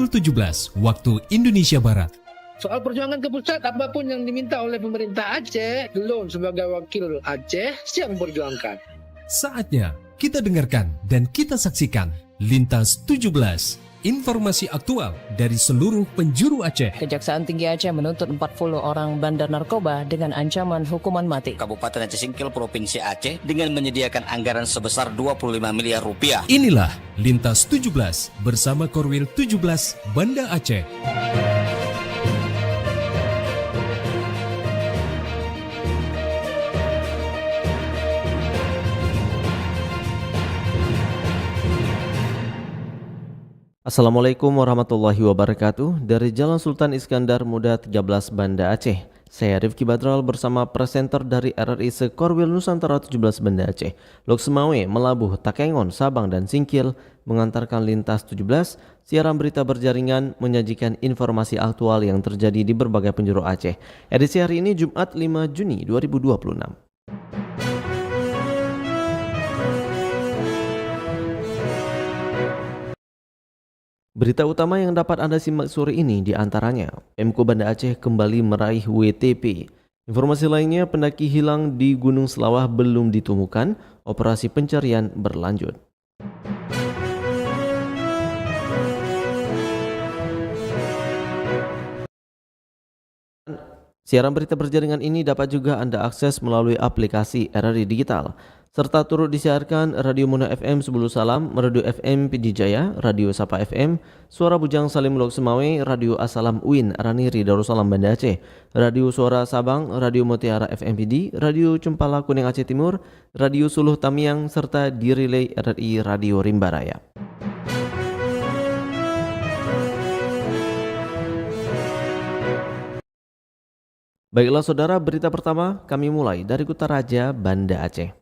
pukul 17 waktu Indonesia Barat. Soal perjuangan ke pusat, apapun yang diminta oleh pemerintah Aceh, Gelon sebagai wakil Aceh siap memperjuangkan. Saatnya kita dengarkan dan kita saksikan Lintas 17, informasi aktual dari seluruh penjuru Aceh. Kejaksaan Tinggi Aceh menuntut 40 orang bandar narkoba dengan ancaman hukuman mati. Kabupaten Aceh Singkil Provinsi Aceh dengan menyediakan anggaran sebesar 25 miliar rupiah. Inilah Lintas 17 bersama Korwil 17 Banda Aceh. Assalamualaikum warahmatullahi wabarakatuh. Dari Jalan Sultan Iskandar Muda 13 Banda Aceh, saya Rifki Badral bersama presenter dari RRI Sekorwil Nusantara 17 Banda Aceh, Lok Semawe, Melabuh, Takengon, Sabang, dan Singkil mengantarkan Lintas 17, siaran berita berjaringan menyajikan informasi aktual yang terjadi di berbagai penjuru Aceh. Edisi hari ini Jumat 5 Juni 2026. Berita utama yang dapat Anda simak sore ini diantaranya, Pemko Banda Aceh kembali meraih WTP. Informasi lainnya, pendaki hilang di Gunung Selawah belum ditemukan, operasi pencarian berlanjut. Siaran berita berjaringan ini dapat juga Anda akses melalui aplikasi RRI Digital, serta turut disiarkan Radio Muna FM Sebulu Salam, Radio FM Pidijaya, Radio Sapa FM, Suara Bujang Salim Lok Semawe, Radio Asalam Uin Araniri Darussalam Banda Aceh, Radio Suara Sabang, Radio Mutiara FM PD, Radio Cempala Kuning Aceh Timur, Radio Suluh Tamiang, serta di relay RRI Radio Rimba Raya. Baiklah saudara, berita pertama kami mulai dari Kutaraja, Banda Aceh.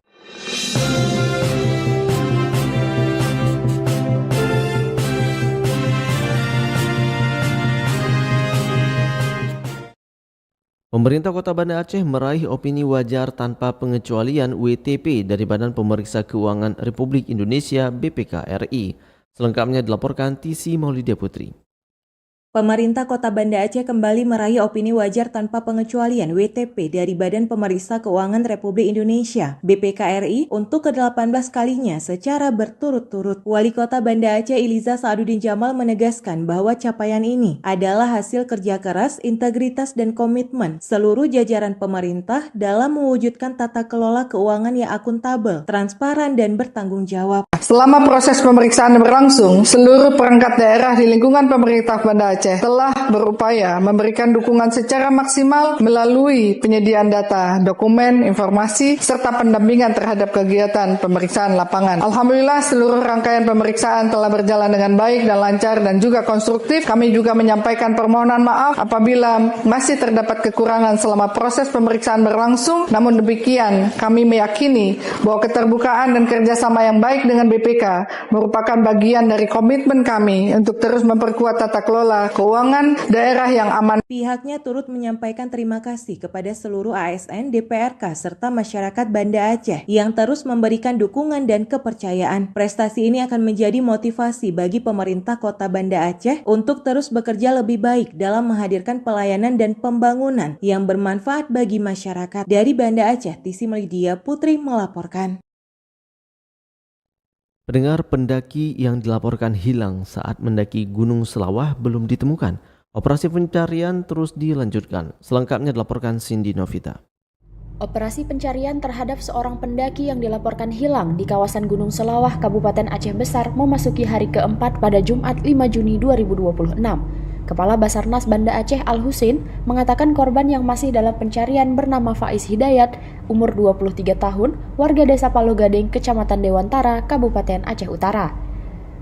Pemerintah Kota Banda Aceh meraih opini wajar tanpa pengecualian WTP dari Badan Pemeriksa Keuangan Republik Indonesia BPK RI. Selengkapnya dilaporkan TC Maulidia Putri. Pemerintah Kota Banda Aceh kembali meraih opini wajar tanpa pengecualian WTP dari Badan Pemeriksa Keuangan Republik Indonesia (BPK RI) untuk ke-18 kalinya secara berturut-turut. Wali Kota Banda Aceh Iliza Sa'aduddin Jamal menegaskan bahwa capaian ini adalah hasil kerja keras, integritas, dan komitmen seluruh jajaran pemerintah dalam mewujudkan tata kelola keuangan yang akuntabel, transparan, dan bertanggung jawab. Selama proses pemeriksaan berlangsung, seluruh perangkat daerah di lingkungan pemerintah Banda Aceh telah berupaya memberikan dukungan secara maksimal melalui penyediaan data, dokumen, informasi, serta pendampingan terhadap kegiatan pemeriksaan lapangan. Alhamdulillah, seluruh rangkaian pemeriksaan telah berjalan dengan baik dan lancar dan juga konstruktif. Kami juga menyampaikan permohonan maaf apabila masih terdapat kekurangan selama proses pemeriksaan berlangsung. Namun demikian, kami meyakini bahwa keterbukaan dan kerjasama yang baik dengan BPK merupakan bagian dari komitmen kami untuk terus memperkuat tata kelola keuangan daerah yang aman. Pihaknya turut menyampaikan terima kasih kepada seluruh ASN, DPRK, serta masyarakat Banda Aceh yang terus memberikan dukungan dan kepercayaan. Prestasi ini akan menjadi motivasi bagi pemerintah Kota Banda Aceh untuk terus bekerja lebih baik dalam menghadirkan pelayanan dan pembangunan yang bermanfaat bagi masyarakat. Dari Banda Aceh, TC Maulidia Putri melaporkan. Pendengar, pendaki yang dilaporkan hilang saat mendaki Gunung Selawah belum ditemukan. Operasi pencarian terus dilanjutkan. Selengkapnya dilaporkan Cindy Novita. Operasi pencarian terhadap seorang pendaki yang dilaporkan hilang di kawasan Gunung Selawah, Kabupaten Aceh Besar memasuki hari keempat pada Jumat 5 Juni 2026. Kepala Basarnas Banda Aceh Al-Husin mengatakan korban yang masih dalam pencarian bernama Faiz Hidayat, umur 23 tahun, warga desa Palogadeng, Kecamatan Dewantara, Kabupaten Aceh Utara.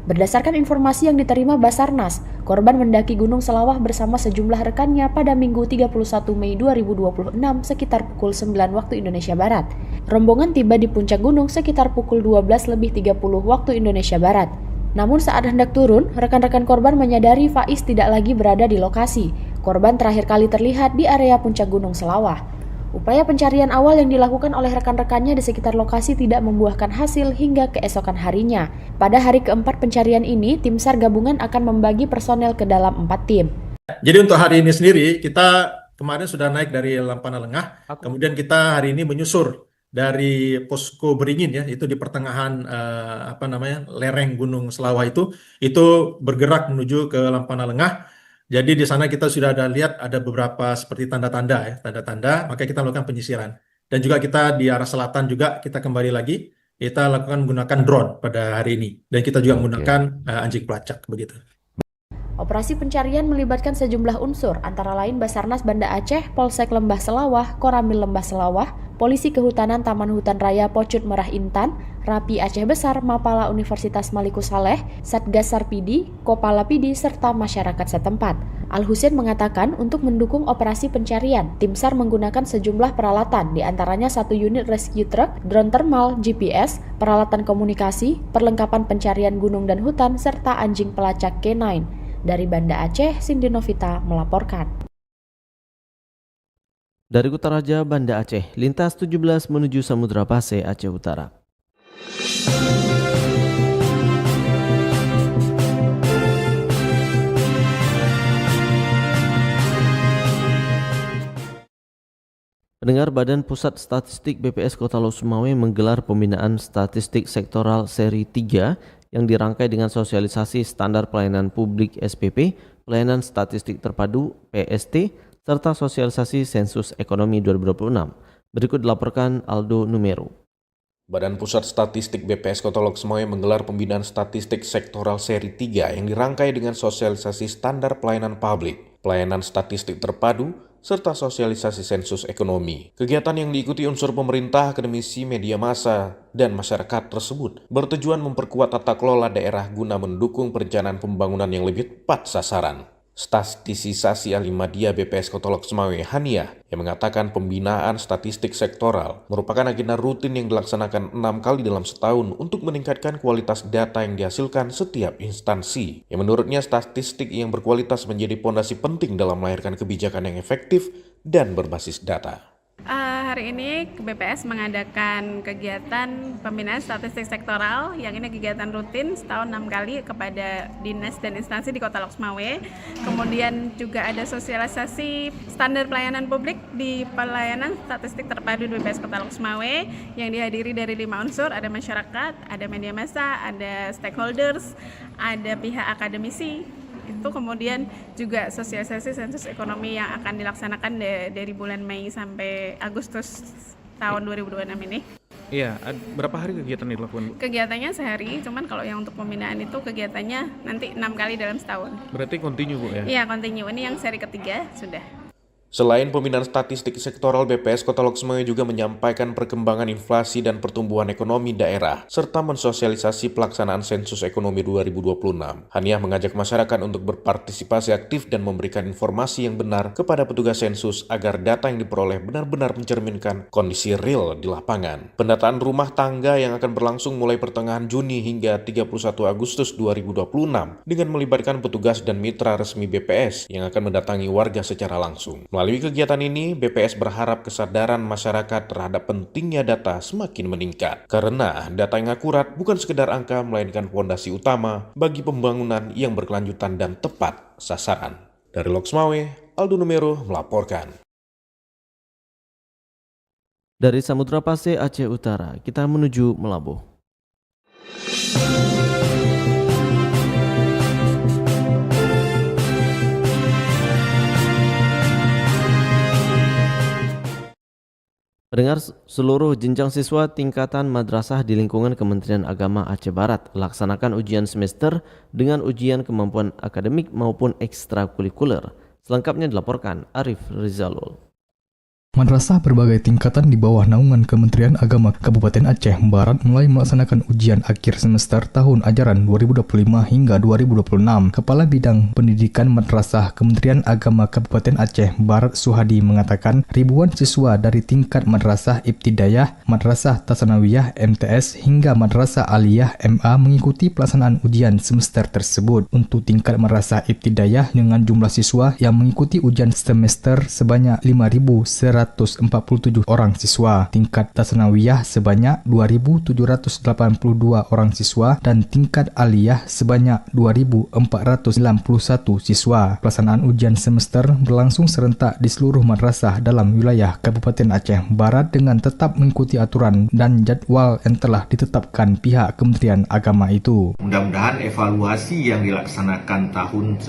Berdasarkan informasi yang diterima Basarnas, korban mendaki Gunung Selawah bersama sejumlah rekannya pada Minggu 31 Mei 2026 sekitar pukul 9 waktu Indonesia Barat. Rombongan tiba di puncak gunung sekitar pukul 12.30 waktu Indonesia Barat. Namun saat hendak turun, rekan-rekan korban menyadari Faiz tidak lagi berada di lokasi. Korban terakhir kali terlihat di area puncak Gunung Selawah. Upaya pencarian awal yang dilakukan oleh rekan-rekannya di sekitar lokasi tidak membuahkan hasil hingga keesokan harinya. Pada hari keempat pencarian ini, tim SAR gabungan akan membagi personel ke dalam 4 tim. Jadi untuk hari ini sendiri, kita kemarin sudah naik dari Lampana Lengah, kemudian kita hari ini menyusur dari Posko Beringin ya, itu di pertengahan lereng Gunung Selawah itu bergerak menuju ke Lampana Lengah. Jadi di sana kita sudah ada lihat ada beberapa seperti tanda-tanda ya, tanda-tanda, maka kita melakukan penyisiran. Dan juga kita di arah selatan juga kita kembali lagi, kita lakukan menggunakan drone pada hari ini. Dan kita juga menggunakan anjing pelacak begitu. Operasi pencarian melibatkan sejumlah unsur, antara lain Basarnas Banda Aceh, Polsek Lembah Selawah, Koramil Lembah Selawah, Polisi Kehutanan Taman Hutan Raya Pocut Merah Intan, Rapi Aceh Besar, Mapala Universitas Maliku Saleh, Satgas Sarpidi, Kopala Pidi, serta masyarakat setempat. Al-Husain mengatakan untuk mendukung operasi pencarian, tim SAR menggunakan sejumlah peralatan, diantaranya 1 unit rescue truck, drone thermal, GPS, peralatan komunikasi, perlengkapan pencarian gunung dan hutan, serta anjing pelacak K9. Dari Banda Aceh, Cindy Novita melaporkan. Dari Kutaraja, Banda Aceh, lintas 17 menuju Samudra Pasai, Aceh Utara. Pendengar, Badan Pusat Statistik BPS Kota Lok Sumawe menggelar pembinaan statistik sektoral seri 3 yang dirangkai dengan sosialisasi standar pelayanan publik SPP, pelayanan statistik terpadu PST, serta sosialisasi sensus ekonomi 2026. Berikut dilaporkan Aldo Numero. Badan Pusat Statistik BPS Kota Lok Sumawe menggelar pembinaan statistik sektoral seri 3 yang dirangkai dengan sosialisasi standar pelayanan publik, pelayanan statistik terpadu, serta sosialisasi sensus ekonomi. Kegiatan yang diikuti unsur pemerintah, akademisi, media massa, dan masyarakat tersebut bertujuan memperkuat tata kelola daerah guna mendukung perencanaan pembangunan yang lebih tepat sasaran. Statistisasi ahli media BPS Kota Lok Sumawe, Hania, yang mengatakan pembinaan statistik sektoral merupakan agenda rutin yang dilaksanakan 6 kali dalam setahun untuk meningkatkan kualitas data yang dihasilkan setiap instansi. Yang menurutnya statistik yang berkualitas menjadi pondasi penting dalam melahirkan kebijakan yang efektif dan berbasis data. Hari ini BPS mengadakan kegiatan pembinaan statistik sektoral, yang ini kegiatan rutin setahun 6 kali kepada dinas dan instansi di Kota Lok Sumawe. Kemudian juga ada sosialisasi standar pelayanan publik di pelayanan statistik terpadu di BPS Kota Lok Sumawe yang dihadiri dari 5 unsur, ada masyarakat, ada media massa, ada stakeholders, ada pihak akademisi. Itu kemudian juga sosialisasi sensus ekonomi yang akan dilaksanakan dari bulan Mei sampai Agustus tahun 2026 ini. Iya, berapa hari kegiatan dilakukan? Kegiatannya sehari, cuman kalau yang untuk pembinaan itu kegiatannya nanti 6 kali dalam setahun. Berarti kontinu, Bu, ya? Iya, kontinu. Ini yang seri ketiga sudah. Selain pembinaan statistik sektoral, BPS Kota Lok Sumawe juga menyampaikan perkembangan inflasi dan pertumbuhan ekonomi daerah, serta mensosialisasi pelaksanaan sensus ekonomi 2026. Haniah mengajak masyarakat untuk berpartisipasi aktif dan memberikan informasi yang benar kepada petugas sensus agar data yang diperoleh benar-benar mencerminkan kondisi real di lapangan. Pendataan rumah tangga yang akan berlangsung mulai pertengahan Juni hingga 31 Agustus 2026 dengan melibatkan petugas dan mitra resmi BPS yang akan mendatangi warga secara langsung. Melalui kegiatan ini, BPS berharap kesadaran masyarakat terhadap pentingnya data semakin meningkat. Karena data yang akurat bukan sekedar angka, melainkan fondasi utama bagi pembangunan yang berkelanjutan dan tepat sasaran. Dari Lok Sumawe, Aldo Numero melaporkan. Dari Samudra Pasai, Aceh Utara, kita menuju Melabuh. Pendengar, seluruh jenjang siswa tingkatan madrasah di lingkungan Kementerian Agama Aceh Barat laksanakan ujian semester dengan ujian kemampuan akademik maupun ekstrakurikuler. Selengkapnya dilaporkan Arif Rizalul. Madrasah berbagai tingkatan di bawah naungan Kementerian Agama Kabupaten Aceh Barat mulai melaksanakan ujian akhir semester tahun ajaran 2025 hingga 2026. Kepala Bidang Pendidikan Madrasah Kementerian Agama Kabupaten Aceh Barat Suhadi mengatakan ribuan siswa dari tingkat Madrasah Ibtidayah, Madrasah Tasanawiyah MTS hingga Madrasah Aliyah MA mengikuti pelaksanaan ujian semester tersebut. Untuk tingkat Madrasah Ibtidayah dengan jumlah siswa yang mengikuti ujian semester sebanyak 5.100 2.147 orang siswa, tingkat Tsanawiyah sebanyak 2.782 orang siswa, dan tingkat aliyah sebanyak 2.491 siswa. Pelaksanaan ujian semester berlangsung serentak di seluruh madrasah dalam wilayah Kabupaten Aceh Barat dengan tetap mengikuti aturan dan jadwal yang telah ditetapkan pihak Kementerian Agama itu. Mudah-mudahan evaluasi yang dilaksanakan tahun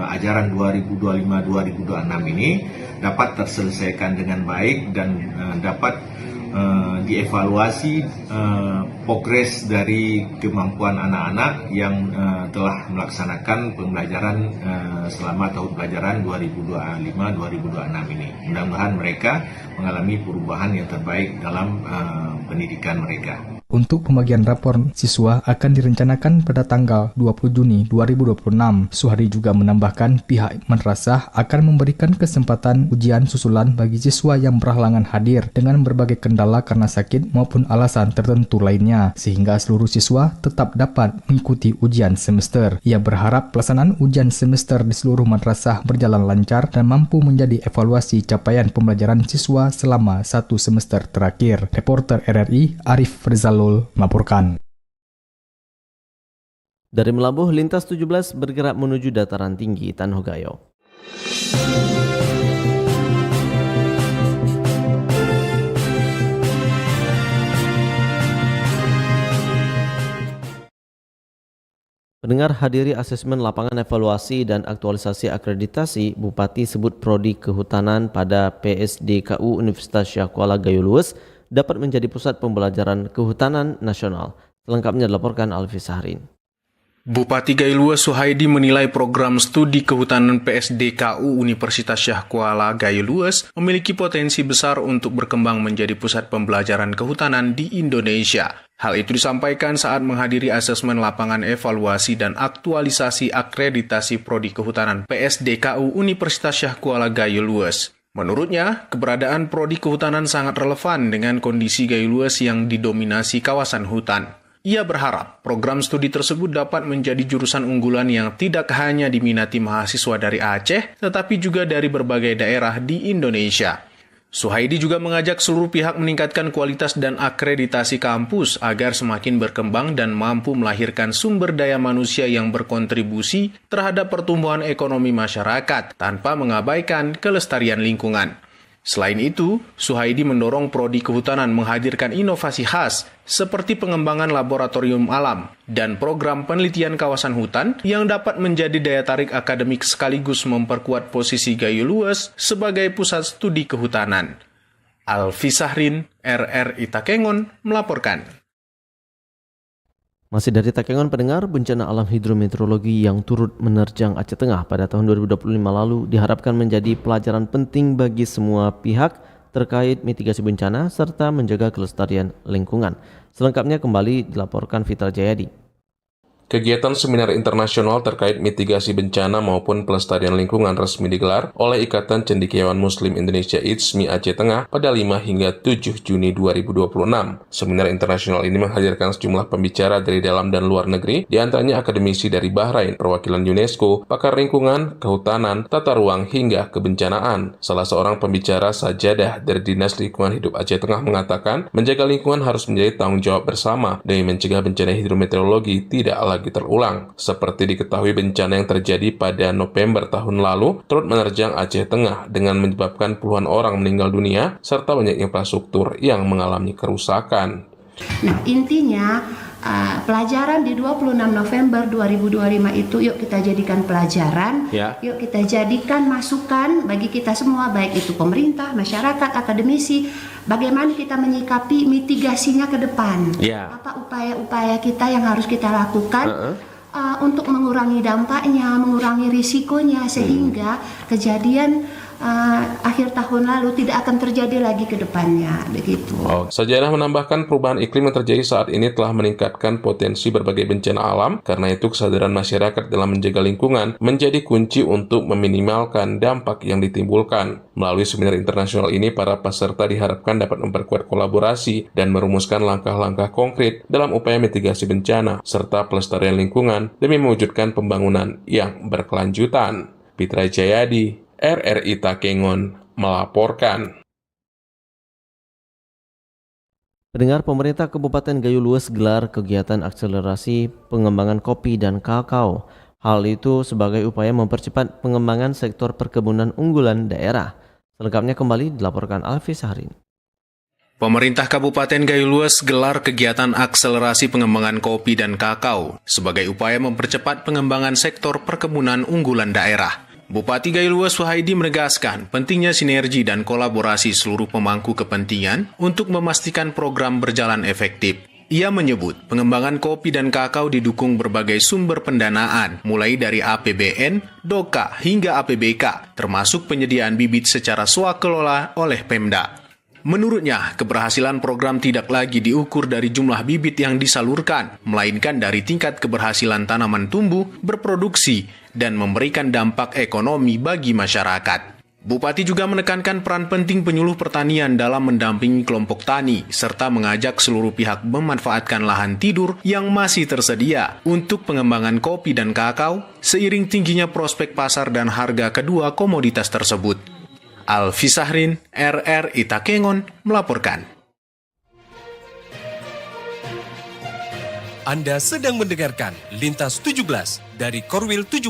ajaran 2025-2026 ini dapat terselesaikan dengan baik dan dapat dievaluasi progres dari kemampuan anak-anak yang telah melaksanakan pembelajaran selama tahun pelajaran 2025-2026 ini. Mudah-mudahan mereka mengalami perubahan yang terbaik dalam pendidikan mereka. Untuk pembagian rapor siswa akan direncanakan pada tanggal 20 Juni 2026. Suhadi juga menambahkan pihak madrasah akan memberikan kesempatan ujian susulan bagi siswa yang berhalangan hadir dengan berbagai kendala karena sakit maupun alasan tertentu lainnya, sehingga seluruh siswa tetap dapat mengikuti ujian semester. Ia berharap pelaksanaan ujian semester di seluruh madrasah berjalan lancar dan mampu menjadi evaluasi capaian pembelajaran siswa selama satu semester terakhir. Reporter RRI Arif Rizalul melaporkan. Dari Melabuh, lintas 17 bergerak menuju dataran tinggi Tanah Gayo. Pendengar, hadiri asesmen lapangan evaluasi dan aktualisasi akreditasi Bupati sebut Prodi Kehutanan pada PSDKU Universitas Syah Kuala Gayo Lues dapat menjadi pusat pembelajaran kehutanan nasional. Selengkapnya dilaporkan Alfi Sahrin. Bupati Gayo Lues Suhaidi menilai program studi kehutanan PSDKU Universitas Syah Kuala Gayo Lues memiliki potensi besar untuk berkembang menjadi pusat pembelajaran kehutanan di Indonesia. Hal itu disampaikan saat menghadiri asesmen lapangan evaluasi dan aktualisasi akreditasi Prodi Kehutanan PSDKU Universitas Syah Kuala Gayo Lues. Menurutnya, keberadaan Prodi Kehutanan sangat relevan dengan kondisi Gayo Lues yang didominasi kawasan hutan. Ia berharap program studi tersebut dapat menjadi jurusan unggulan yang tidak hanya diminati mahasiswa dari Aceh, tetapi juga dari berbagai daerah di Indonesia. Suhaidi juga mengajak seluruh pihak meningkatkan kualitas dan akreditasi kampus agar semakin berkembang dan mampu melahirkan sumber daya manusia yang berkontribusi terhadap pertumbuhan ekonomi masyarakat tanpa mengabaikan kelestarian lingkungan. Selain itu, Suhaidi mendorong Prodi Kehutanan menghadirkan inovasi khas seperti pengembangan laboratorium alam dan program penelitian kawasan hutan yang dapat menjadi daya tarik akademik sekaligus memperkuat posisi Gayo Lues sebagai pusat studi kehutanan. Alfi Sahrin, RRI Takengon, melaporkan. Masih dari Takengon, pendengar, bencana alam hidrometeorologi yang turut menerjang Aceh Tengah pada tahun 2025 lalu diharapkan menjadi pelajaran penting bagi semua pihak terkait mitigasi bencana serta menjaga kelestarian lingkungan. Selengkapnya kembali dilaporkan Fitra Jayadi. Kegiatan seminar internasional terkait mitigasi bencana maupun pelestarian lingkungan resmi digelar oleh Ikatan Cendekiawan Muslim Indonesia ICMI Aceh Tengah pada 5 hingga 7 Juni 2026. Seminar internasional ini menghadirkan sejumlah pembicara dari dalam dan luar negeri, di antaranya akademisi dari Bahrain, perwakilan UNESCO, pakar lingkungan, kehutanan, tata ruang, hingga kebencanaan. Salah seorang pembicara, Sajadah dari Dinas Lingkungan Hidup Aceh Tengah, mengatakan menjaga lingkungan harus menjadi tanggung jawab bersama demi mencegah bencana hidrometeorologi tidak lagi terulang. Seperti diketahui, bencana yang terjadi pada November tahun lalu turut menerjang Aceh Tengah dengan menyebabkan puluhan orang meninggal dunia serta banyak infrastruktur yang mengalami kerusakan. Nah, intinya pelajaran di 26 November 2025 itu yuk kita jadikan pelajaran, yuk kita jadikan masukan bagi kita semua, baik itu pemerintah, masyarakat, akademisi, bagaimana kita menyikapi mitigasinya ke depan. Apa upaya-upaya kita yang harus kita lakukan untuk mengurangi dampaknya, mengurangi risikonya, sehingga kejadian akhir tahun lalu tidak akan terjadi lagi ke depannya, begitu. Sajadah menambahkan perubahan iklim yang terjadi saat ini telah meningkatkan potensi berbagai bencana alam, karena itu kesadaran masyarakat dalam menjaga lingkungan menjadi kunci untuk meminimalkan dampak yang ditimbulkan. Melalui seminar internasional ini, para peserta diharapkan dapat memperkuat kolaborasi dan merumuskan langkah-langkah konkret dalam upaya mitigasi bencana serta pelestarian lingkungan demi mewujudkan pembangunan yang berkelanjutan. Fitra Jayadi, RRI Takengon, melaporkan. Pendengar, pemerintah Kabupaten Gayo Lues gelar kegiatan akselerasi pengembangan kopi dan kakao. Hal itu sebagai upaya mempercepat pengembangan sektor perkebunan unggulan daerah. Selengkapnya kembali dilaporkan Alfi Sahrin. Pemerintah Kabupaten Gayo Lues gelar kegiatan akselerasi pengembangan kopi dan kakao sebagai upaya mempercepat pengembangan sektor perkebunan unggulan daerah. Bupati Gayo Lues Suhaidi menegaskan pentingnya sinergi dan kolaborasi seluruh pemangku kepentingan untuk memastikan program berjalan efektif. Ia menyebut pengembangan kopi dan kakao didukung berbagai sumber pendanaan, mulai dari APBN, DOKA, hingga APBK, termasuk penyediaan bibit secara swakelola oleh Pemda. Menurutnya, keberhasilan program tidak lagi diukur dari jumlah bibit yang disalurkan, melainkan dari tingkat keberhasilan tanaman tumbuh, berproduksi, dan memberikan dampak ekonomi bagi masyarakat. Bupati juga menekankan peran penting penyuluh pertanian dalam mendampingi kelompok tani, serta mengajak seluruh pihak memanfaatkan lahan tidur yang masih tersedia untuk pengembangan kopi dan kakao, seiring tingginya prospek pasar dan harga kedua komoditas tersebut. Alfi Sahrin, RRI Takengon, melaporkan. Anda sedang mendengarkan Lintas 17 dari Korwil 17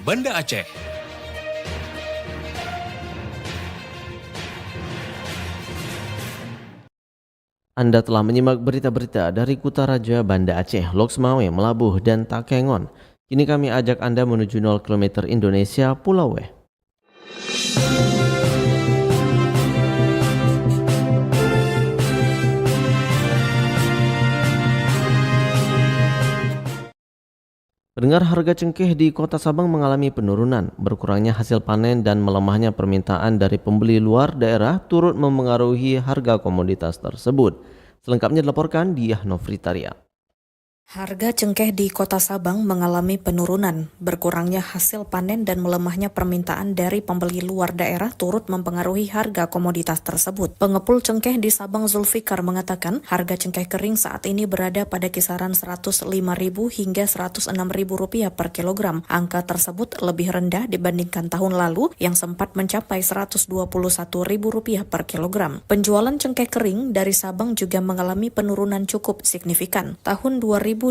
Banda Aceh. Anda telah menyimak berita-berita dari Kutaraja, Banda Aceh, Loksmawe, Melabuh, dan Takengon. Kini kami ajak Anda menuju 0 km Indonesia, Pulau Weh. Pendengar, harga cengkeh di Kota Sabang mengalami penurunan. Berkurangnya hasil panen dan melemahnya permintaan dari pembeli luar daerah turut memengaruhi harga komoditas tersebut. Selengkapnya dilaporkan Diah Nofritaria. Harga cengkeh di Kota Sabang mengalami penurunan. Berkurangnya hasil panen dan melemahnya permintaan dari pembeli luar daerah turut mempengaruhi harga komoditas tersebut. Pengepul cengkeh di Sabang Zulfikar mengatakan harga cengkeh kering saat ini berada pada kisaran Rp105.000 hingga Rp106.000 per kilogram. Angka tersebut lebih rendah dibandingkan tahun lalu yang sempat mencapai Rp121.000 per kilogram. Penjualan cengkeh kering dari Sabang juga mengalami penurunan cukup signifikan. Tahun 2025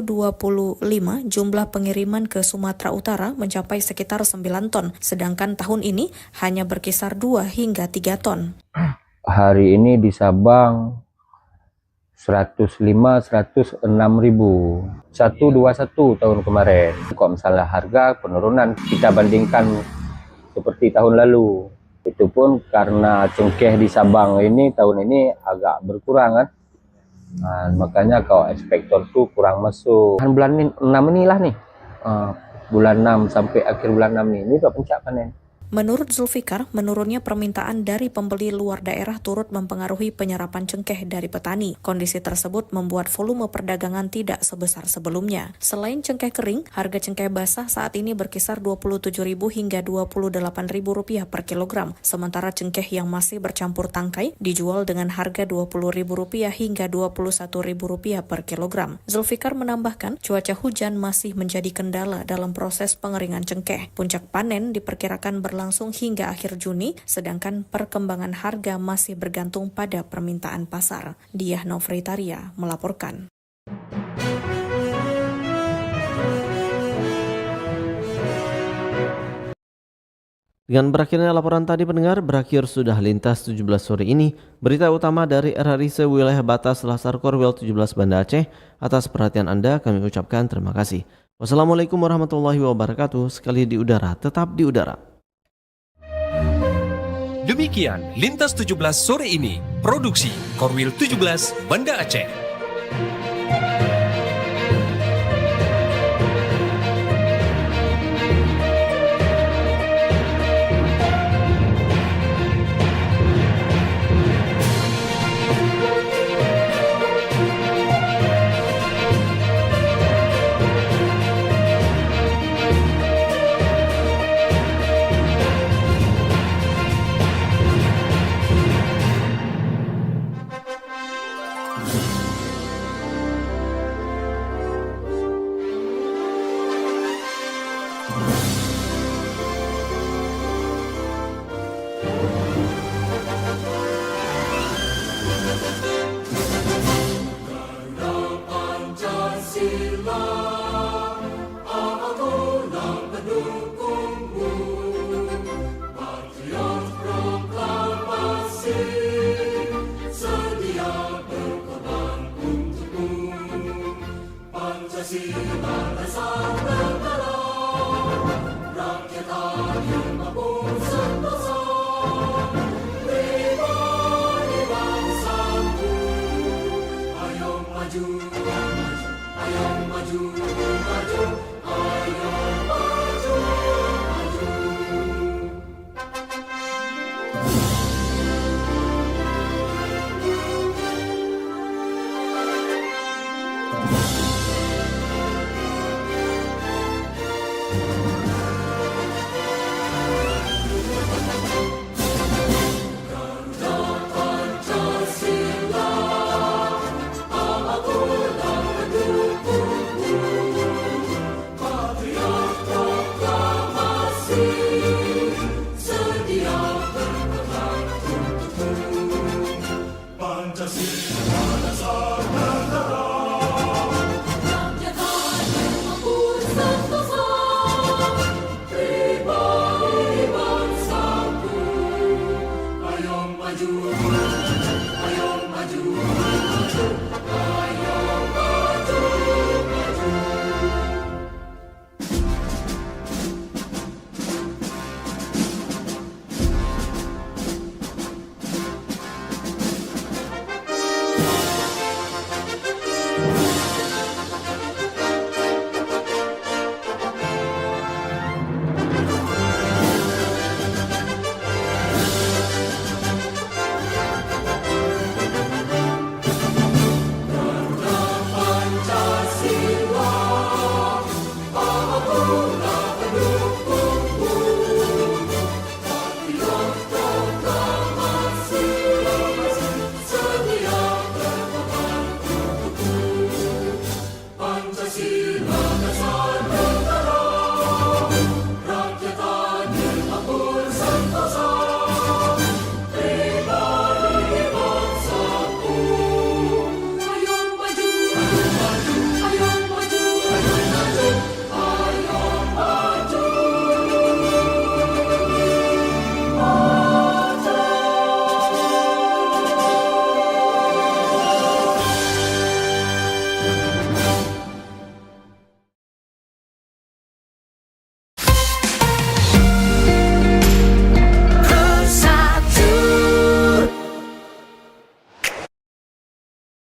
jumlah pengiriman ke Sumatera Utara mencapai sekitar 9 ton, sedangkan tahun ini hanya berkisar 2 hingga 3 ton. Hari ini di Sabang 105-106 ribu, 121 tahun kemarin. Kalau misalnya harga penurunan kita bandingkan seperti tahun lalu, itu pun karena cengkeh di Sabang ini tahun ini agak berkurang kan. Nah, makanya kalau ekspektor tuh kurang masuk. Bulan 6 inilah nih, bulan 6 sampai akhir bulan 6 ini udah puncak panen. Menurut Zulfikar, menurunnya permintaan dari pembeli luar daerah turut mempengaruhi penyerapan cengkeh dari petani. Kondisi tersebut membuat volume perdagangan tidak sebesar sebelumnya. Selain cengkeh kering, harga cengkeh basah saat ini berkisar Rp27.000 hingga Rp28.000 per kilogram. Sementara cengkeh yang masih bercampur tangkai dijual dengan harga Rp20.000 hingga Rp21.000 per kilogram. Zulfikar menambahkan, cuaca hujan masih menjadi kendala dalam proses pengeringan cengkeh. Puncak panen diperkirakan berlangsung hingga akhir Juni, sedangkan perkembangan harga masih bergantung pada permintaan pasar. Diah Nofritaria melaporkan. Dengan berakhirnya laporan tadi, pendengar, berakhir sudah Lintas 17 sore ini. Berita utama dari RRI sewilayah batas Lasar Korwil 17 Banda Aceh. Atas perhatian Anda kami ucapkan terima kasih. Wassalamualaikum warahmatullahi wabarakatuh. Sekali di udara, tetap di udara. Demikian Lintas 17 sore ini, produksi Korwil 17 Banda Aceh. Oh